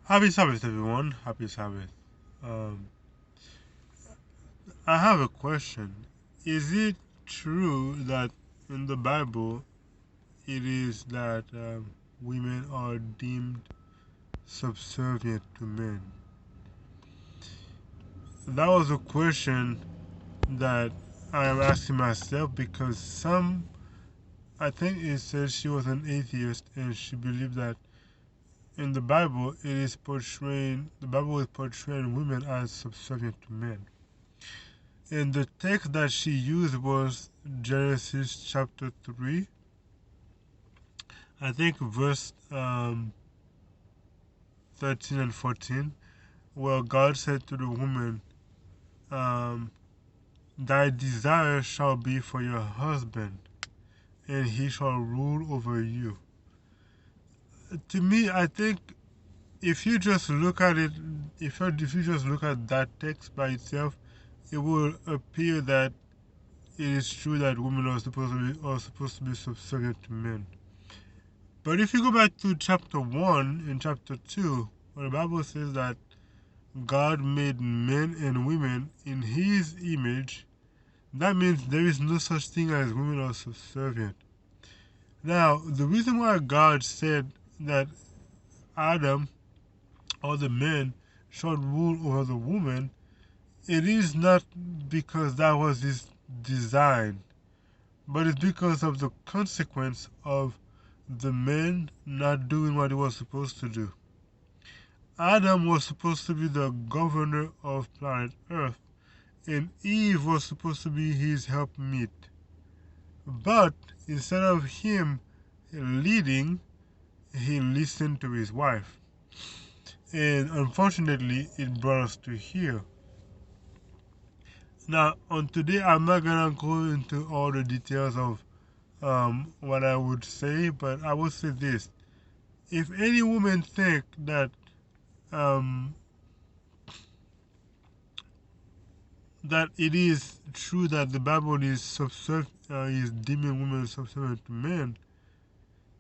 Happy Sabbath, everyone. Happy Sabbath. Um, I have a question. Is it true that in the Bible it is that women are deemed subservient to men? That was a question that I am asking myself because I think it says she was an atheist and she believed that in the Bible is portraying women as subservient to men. And the text that she used was Genesis chapter 3, I think verse 13 and 14, where God said to the woman, um, thy desire shall be for your husband, and he shall rule over you. To me, I think if you just look at it, if you just look at that text by itself, it will appear that it is true that women are supposed to be subservient to men. But if you go back to chapter 1 and chapter 2, where the Bible says that God made men and women in his image, that means there is no such thing as women are subservient. Now, the reason why God said that Adam or the man should rule over the woman, it is not because that was his design, but it's because of the consequence of the man not doing what he was supposed to do. Adam was supposed to be the governor of planet Earth, and Eve was supposed to be his helpmeet. But instead of him leading, he listened to his wife. And unfortunately, it brought us to here. Now, on today, I'm not gonna go into all the details of what I would say, but I would say this: if any woman think um, that it is true that the Bible is deeming women subservient to men,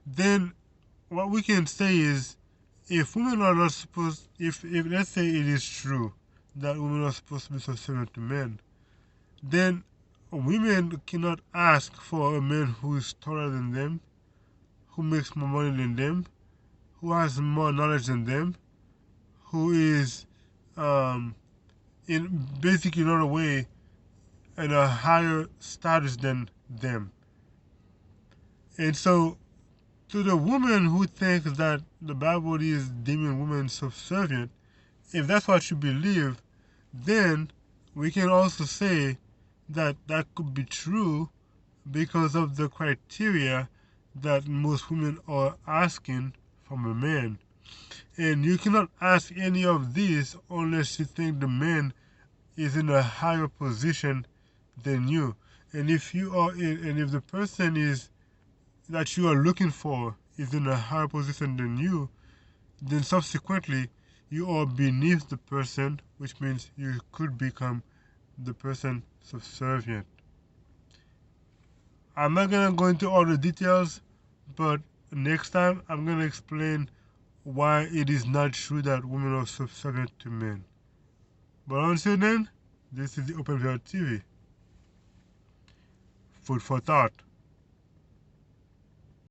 then what we can say is, if women are not supposed, if let's say it is true that women are supposed to be subservient to men, then women cannot ask for a man who is taller than them, who makes more money than them, who has more knowledge than them, who is um, in basically another way in a higher status than them. And so, to the woman who thinks that the Bible is deeming women subservient, if that's what you believe, then we can also say that that could be true because of the criteria that most women are asking from a man. And you cannot ask any of these unless you think the man is in a higher position than you. And if the person is that you are looking for is in a higher position than you, then subsequently you are beneath the person, which means you could become the person subservient. I'm not gonna go into all the details, but next time I'm gonna explain why it is not true that women are subservient to men. But until then, this is the Open VR TV. Food for thought.